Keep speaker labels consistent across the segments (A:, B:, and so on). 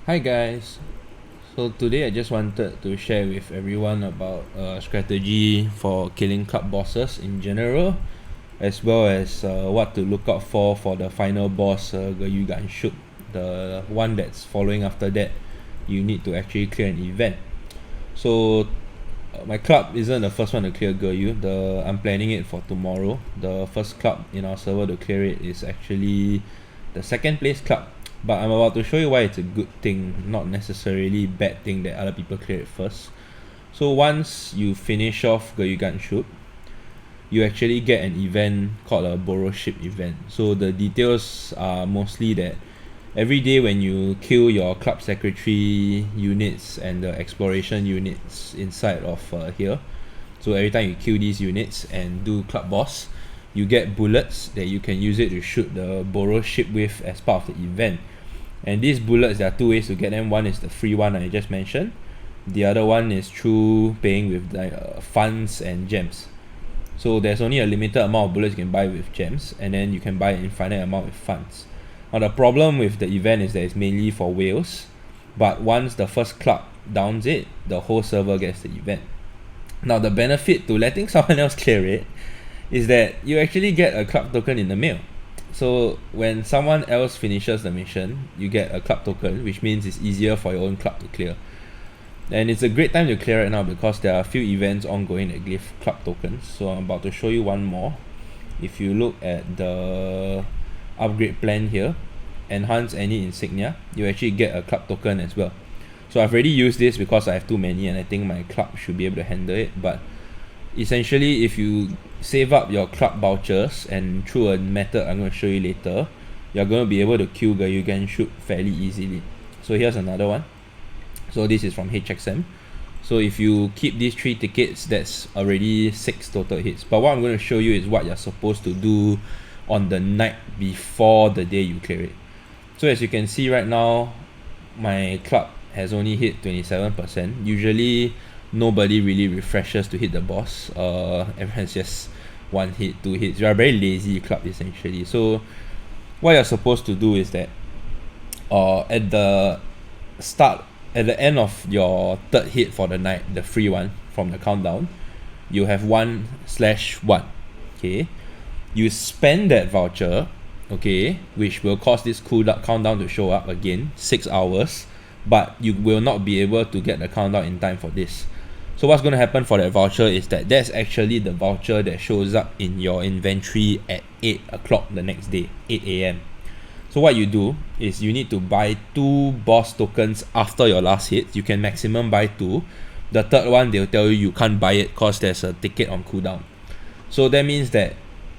A: Hi guys, so today I just wanted to share with everyone about a strategy for killing club bosses in general, as well as what to look out for the final boss, Geryuganshoop, the one that's following after that. You need to actually clear an event. So my club isn't the first one to clear Geryu. I'm planning it for tomorrow. The first club in our server to clear it is actually the second place club. But I'm about to show you why it's a good thing, not necessarily bad thing that other people clear it first. So once you finish off Geryuganshoop, you actually get an event called a Boros ship event. So the details are mostly that every day when you kill your club secretary units and the exploration units inside of here, so every time you kill these units and do club boss, you get bullets that you can use it to shoot the Boros ship with as part of the event. And these bullets, there are two ways to get them. One is the free one I just mentioned. The other one is through paying with funds and gems. So there's only a limited amount of bullets you can buy with gems, and then you can buy an infinite amount with funds. Now the problem with the event is that it's mainly for whales, but once the first club downs it, the whole server gets the event. Now the benefit to letting someone else clear it is that you actually get a club token in the mail. So when someone else finishes the mission, you get a club token, which means it's easier for your own club to clear. And it's a great time to clear right now because there are a few events ongoing that give club tokens. So I'm about to show you one more. If you look at the upgrade plan here, enhance any insignia, you actually get a club token as well. So I've already used this because I have too many and I think my club should be able to handle it. But essentially, if you save up your club vouchers and through a method I'm going to show you later, you're going to be able to kill Geryuganshoop fairly easily. So here's another one. So this is from HXM. So if you keep these 3 tickets, that's already 6 total hits. But what I'm going to show you is what you're supposed to do on the night before the day you clear it. So as you can see right now, my club has only hit 27%. Usually nobody really refreshes to hit the boss. Everyone's just 1 hit, 2 hits. You are a very lazy club essentially. So what you're supposed to do is that at the end of your 3rd hit for the night, the free one from the countdown, you have 1/1. Okay, you spend that voucher, okay, which will cause this countdown to show up again, 6 hours, but you will not be able to get the countdown in time for this. So what's going to happen for that voucher is that that's actually the voucher that shows up in your inventory at 8 o'clock the next day, 8 a.m. So what you do is you need to buy 2 boss tokens after your last hit. You can maximum buy 2. The 3rd one, they'll tell you can't buy it because there's a ticket on cooldown. So that means that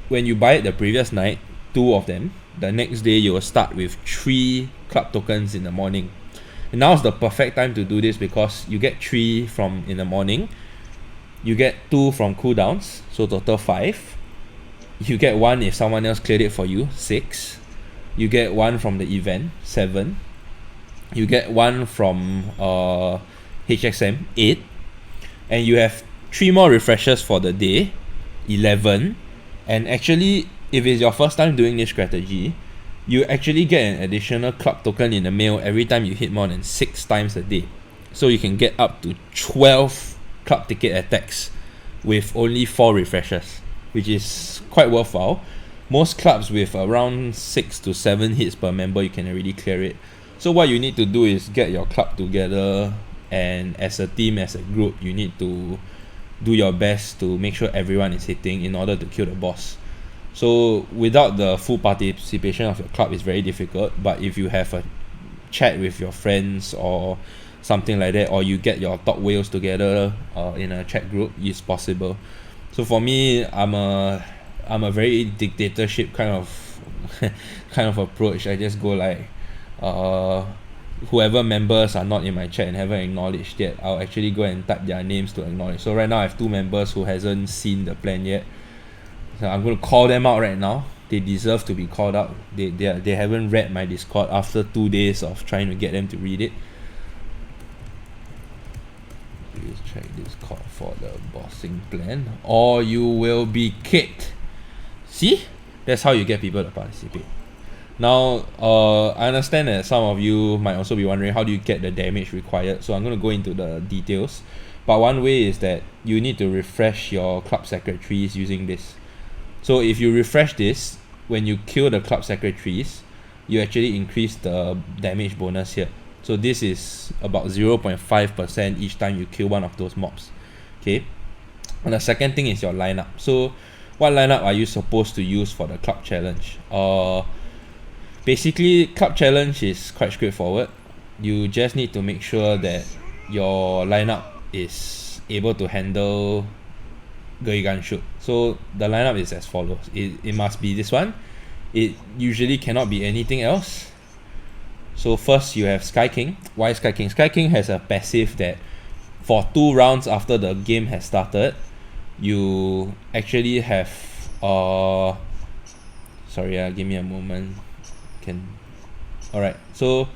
A: when you buy it the previous night, 2 of them, the next day you will start with 3 club tokens in the morning. And now's the perfect time to do this because you get 3 from in the morning, you get 2 from cooldowns, so total 5. You get 1 if someone else cleared it for you, 6. You get 1 from the event, 7. You get 1 from HXM, 8. And you have 3 more refreshers for the day, 11. And actually, if it's your first time doing this strategy, you actually get an additional club token in the mail every time you hit more than 6 times a day. So you can get up to 12 club ticket attacks with only 4 refreshers, which is quite worthwhile. Most clubs with around 6 to 7 hits per member, you can already clear it. So what you need to do is get your club together, and as a team, as a group, you need to do your best to make sure everyone is hitting in order to kill the boss. So without the full participation of your club, it's very difficult. But if you have a chat with your friends or something like that, or you get your top whales together in a chat group, it's possible. So for me, I'm a very dictatorship kind of approach. I just go like whoever members are not in my chat and haven't acknowledged yet, I'll actually go and type their names to acknowledge. So right now I have 2 members who hasn't seen the plan yet. So I'm going to call them out right now. They deserve to be called out. They haven't read my Discord after 2 days of trying to get them to read it. Please check Discord for the bossing plan, or you will be kicked. See? That's how you get people to participate. Now, I understand that some of you might also be wondering how do you get the damage required. So I'm going to go into the details. But one way is that you need to refresh your club secretaries using this. So if you refresh this, when you kill the club secretaries, you actually increase the damage bonus here. So this is about 0.5% each time you kill one of those mobs. Okay. And the second thing is your lineup. So what lineup are you supposed to use for the club challenge? Basically, club challenge is quite straightforward. You just need to make sure that your lineup is able to handle Geryuganshoop. So the lineup is as follows. It must be this one. It usually cannot be anything else. So first you have Sky King. Why Sky King? Sky King has a passive that for 2 rounds after the game has started, you actually have give me a moment. Alright, so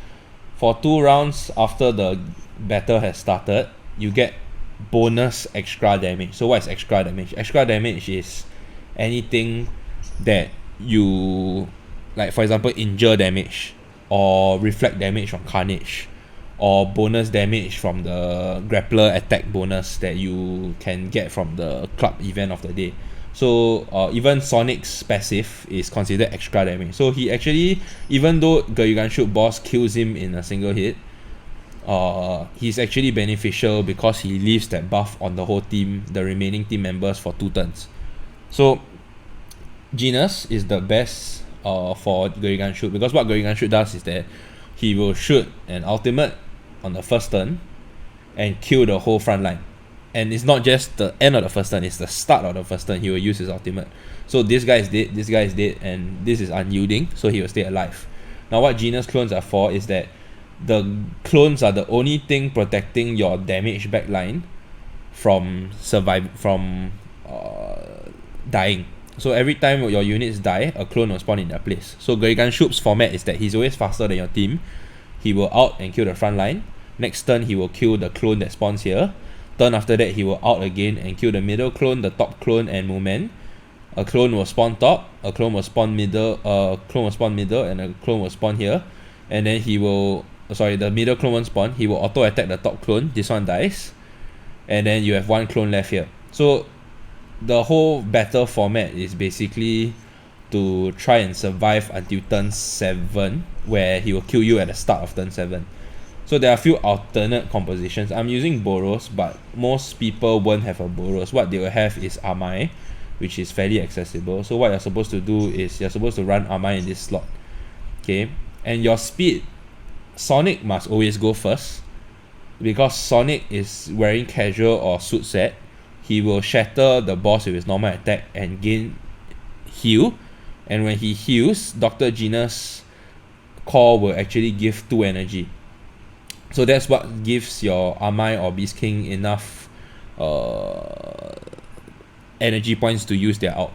A: for 2 rounds after the battle has started, you get bonus extra damage. So what is extra damage? Extra damage is anything that you, like for example, injure damage, or reflect damage from carnage, or bonus damage from the grappler attack bonus that you can get from the club event of the day. So even Sonic's passive is considered extra damage. So he actually, even though Geryuganshoop boss kills him in a single hit, he's actually beneficial because he leaves that buff on the whole team, the remaining team members, for 2 turns. So Genus is the best for Geryuganshoop, because what Geryuganshoop does is that he will shoot an ultimate on the first turn and kill the whole front line. And it's not just the end of the first turn, it's the start of the first turn he will use his ultimate. So this guy is dead, this guy is dead, and this is unyielding, so he will stay alive. Now what Genus clones are for is that the clones are the only thing protecting your damage backline from dying. So every time your units die, a clone will spawn in their place. So Geryuganshoop's format is that he's always faster than your team. He will out and kill the front line. Next turn he will kill the clone that spawns here. Turn after that he will out again and kill the middle clone, the top clone, and Mooman. A clone will spawn top, a clone will spawn middle, and a clone will spawn here. And then the middle clone won't spawn. He will auto attack the top clone. This one dies. And then you have 1 clone left here. So the whole battle format is basically to try and survive until turn 7, where he will kill you at the start of turn 7. So there are a few alternate compositions. I'm using Boros, but most people won't have a Boros. What they will have is Amai, which is fairly accessible. So what you're supposed to do is you're supposed to run Amai in this slot. Okay, and your speed, Sonic must always go first, because Sonic is wearing casual or suit set. He will shatter the boss with his normal attack and gain heal. And when he heals, Dr. Genus' core will actually give 2 energy. So that's what gives your Amai or Beast King enough energy points to use their ult.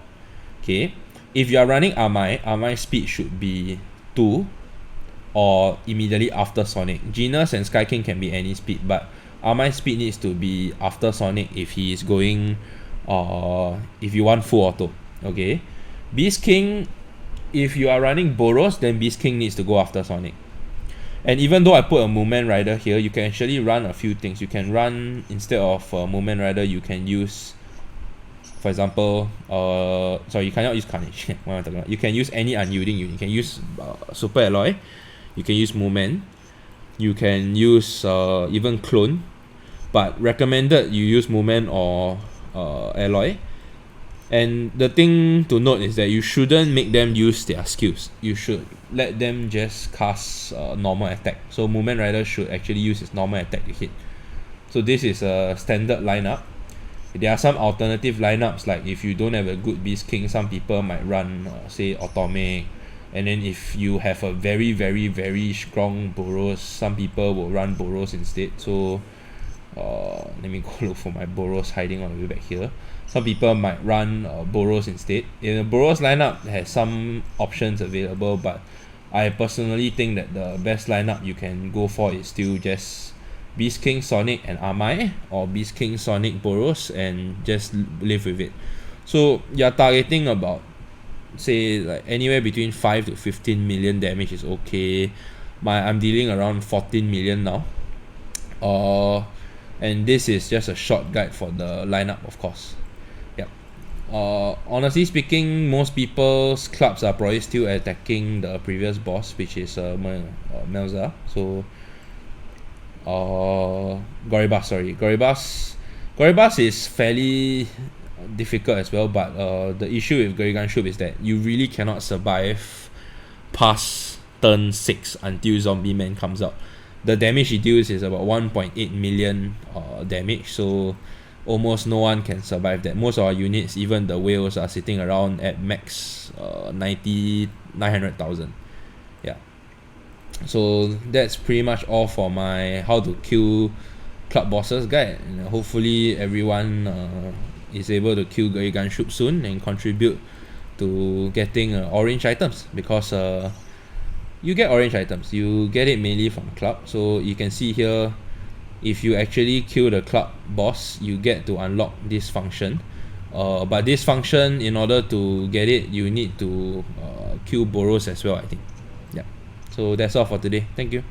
A: Okay, if you are running Amai speed should be 2 or immediately after Sonic. Genus and Sky King can be any speed, but Amai speed needs to be after Sonic if he is going, if you want full auto. Okay, Beast King, if you are running Boros, then Beast King needs to go after Sonic. And even though I put a Mooman Rider here, you can actually run a few things. You can run, instead of a Mooman Rider, you can use, for example, you cannot use Carnage. What am I talking about? You can use any unyielding unit. You can use Super Alloy, you can use Mooman, you can use even Clone, but recommended you use Mooman or Alloy. And the thing to note is that you shouldn't make them use their skills. You should let them just cast normal attack. So Mooman Rider should actually use his normal attack to hit. So this is a standard lineup. There are some alternative lineups, like if you don't have a good Beast King, some people might run say Atomic. And then if you have a very very very strong Boros, some people will run Boros instead. So let me go look for my Boros hiding all the way back here. Some people might run Boros instead. In a Boros lineup has some options available, but I personally think that the best lineup you can go for is still just Beast King, Sonic, and Amai, or Beast King, Sonic, Boros, and just live with it. So you're targeting about say like anywhere between 5 to 15 million damage is okay. I'm dealing around 14 million now. And this is just a short guide for the lineup, of course. Yep. Honestly speaking, most people's clubs are probably still attacking the previous boss, which is Melzargard. So Groribas, sorry. Groribas is fairly difficult as well, but the issue with Geryuganshoop is that you really cannot survive past turn 6 until Zombie Man comes out. The damage he deals is about 1.8 million damage, so almost no one can survive that. Most of our units, even the whales, are sitting around at max 900,000. Yeah. So that's pretty much all for my how to kill club bosses guide. And hopefully everyone is able to kill Geryuganshoop soon and contribute to getting orange items, because you get orange items. You get it mainly from club. So you can see here, if you actually kill the club boss, you get to unlock this function. But this function, in order to get it, you need to kill Boros as well, I think. Yeah. So that's all for today. Thank you.